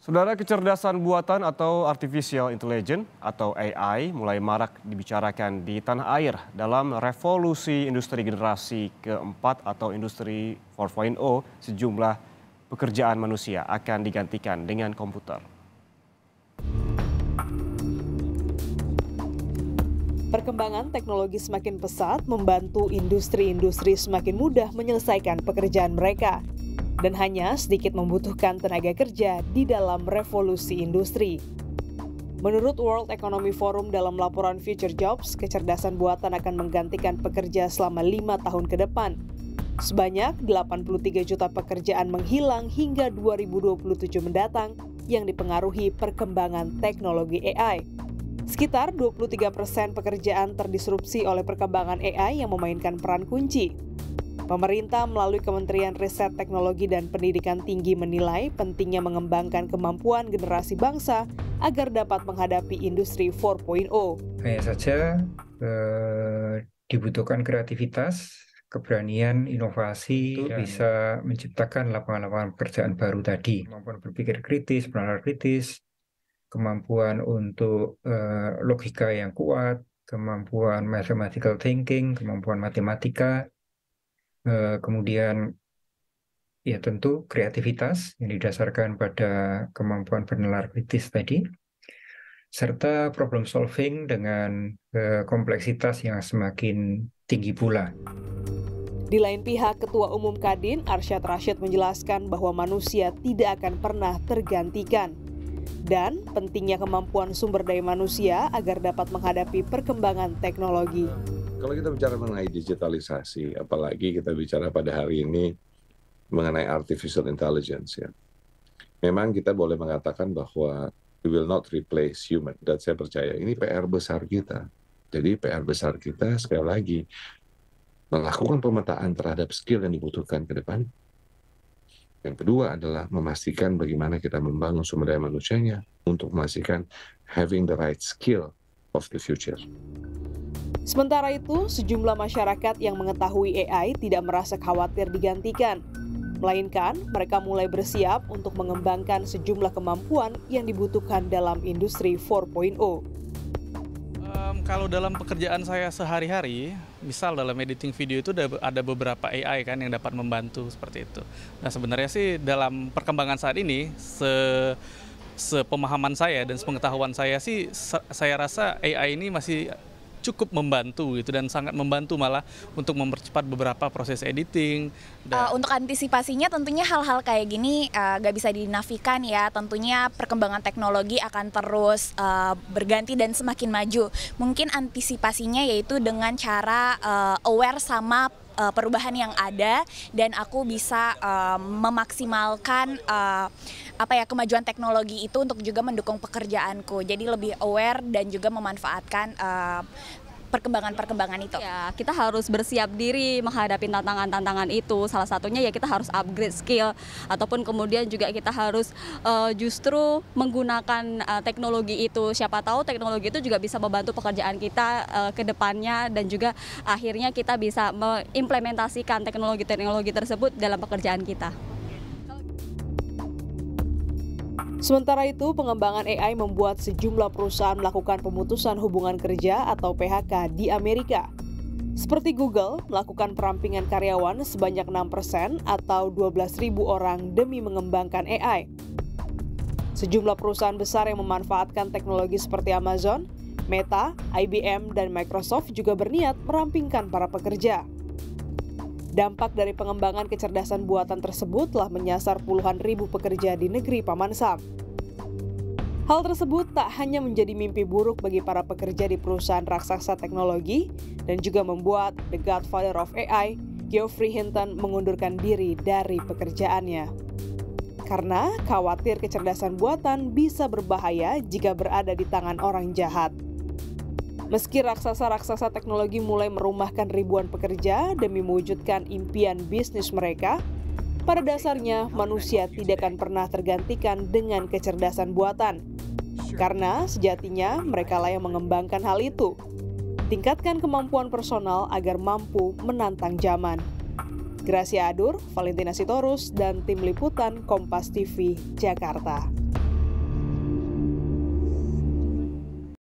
Saudara, kecerdasan buatan atau artificial intelligence atau AI mulai marak dibicarakan di tanah air dalam revolusi industri generasi keempat atau industri 4.0. Sejumlah pekerjaan manusia akan digantikan dengan komputer. Perkembangan teknologi semakin pesat membantu industri-industri semakin mudah menyelesaikan pekerjaan mereka. Dan hanya sedikit membutuhkan tenaga kerja di dalam revolusi industri. Menurut World Economic Forum dalam laporan Future Jobs, kecerdasan buatan akan menggantikan pekerja selama 5 tahun ke depan. Sebanyak 83 juta pekerjaan menghilang hingga 2027 mendatang yang dipengaruhi perkembangan teknologi AI. Sekitar 23% pekerjaan terdisrupsi oleh perkembangan AI yang memainkan peran kunci. Pemerintah melalui Kementerian Riset Teknologi dan Pendidikan Tinggi menilai pentingnya mengembangkan kemampuan generasi bangsa agar dapat menghadapi industri 4.0. Hanya saja dibutuhkan kreativitas, keberanian, inovasi untuk bisa menciptakan lapangan-lapangan pekerjaan baru tadi. Kemampuan berpikir kritis, bernalar kritis, kemampuan untuk logika yang kuat, kemampuan mathematical thinking, kemampuan matematika, kemudian ya tentu kreativitas yang didasarkan pada kemampuan bernalar kritis tadi, serta problem solving dengan kompleksitas yang semakin tinggi pula. Di lain pihak, Ketua Umum Kadin Arsyad Rashid menjelaskan bahwa manusia tidak akan pernah tergantikan. Dan pentingnya kemampuan sumber daya manusia agar dapat menghadapi perkembangan teknologi. Kalau kita bicara mengenai digitalisasi, apalagi kita bicara pada hari ini mengenai artificial intelligence, ya. Memang kita boleh mengatakan bahwa we will not replace human. Dan saya percaya ini PR besar kita. Jadi PR besar kita sekali lagi melakukan pemetaan terhadap skill yang dibutuhkan ke depan. Yang kedua adalah memastikan bagaimana kita membangun sumber daya manusianya untuk memastikan having the right skill of the future. Sementara itu, sejumlah masyarakat yang mengetahui AI tidak merasa khawatir digantikan. Melainkan, mereka mulai bersiap untuk mengembangkan sejumlah kemampuan yang dibutuhkan dalam industri 4.0. Kalau dalam pekerjaan saya sehari-hari, misal dalam editing video itu ada beberapa AI kan yang dapat membantu seperti itu. Nah sebenarnya sih dalam perkembangan saat ini, sepemahaman saya dan sepengetahuan saya sih, saya rasa AI ini masih cukup membantu gitu dan sangat membantu malah untuk mempercepat beberapa proses editing. Untuk antisipasinya tentunya hal-hal kayak gini gak bisa dinafikan ya, tentunya perkembangan teknologi akan terus berganti dan semakin maju. Mungkin antisipasinya yaitu dengan cara aware sama perubahan yang ada dan aku bisa memaksimalkan kemajuan teknologi itu untuk juga mendukung pekerjaanku. Jadi lebih aware dan juga memanfaatkan perkembangan-perkembangan itu. Ya, kita harus bersiap diri menghadapi tantangan-tantangan itu. Salah satunya ya kita harus upgrade skill ataupun kemudian juga kita harus justru menggunakan teknologi itu. Siapa tahu teknologi itu juga bisa membantu pekerjaan kita ke depannya dan juga akhirnya kita bisa mengimplementasikan teknologi-teknologi tersebut dalam pekerjaan kita. Sementara itu, pengembangan AI membuat sejumlah perusahaan melakukan pemutusan hubungan kerja atau PHK di Amerika. Seperti Google, melakukan perampingan karyawan sebanyak 6% atau 12.000 orang demi mengembangkan AI. Sejumlah perusahaan besar yang memanfaatkan teknologi seperti Amazon, Meta, IBM, dan Microsoft juga berniat merampingkan para pekerja. Dampak dari pengembangan kecerdasan buatan tersebut telah menyasar puluhan ribu pekerja di negeri Paman Sam. Hal tersebut tak hanya menjadi mimpi buruk bagi para pekerja di perusahaan raksasa teknologi dan juga membuat The Godfather of AI, Geoffrey Hinton, mengundurkan diri dari pekerjaannya. Karena khawatir kecerdasan buatan bisa berbahaya jika berada di tangan orang jahat. Meski raksasa-raksasa teknologi mulai merumahkan ribuan pekerja demi mewujudkan impian bisnis mereka, pada dasarnya manusia tidak akan pernah tergantikan dengan kecerdasan buatan. Karena sejatinya mereka lah yang mengembangkan hal itu. Tingkatkan kemampuan personal agar mampu menantang zaman. Gracia Adur, Valentina Sitorus, dan tim liputan Kompas TV, Jakarta.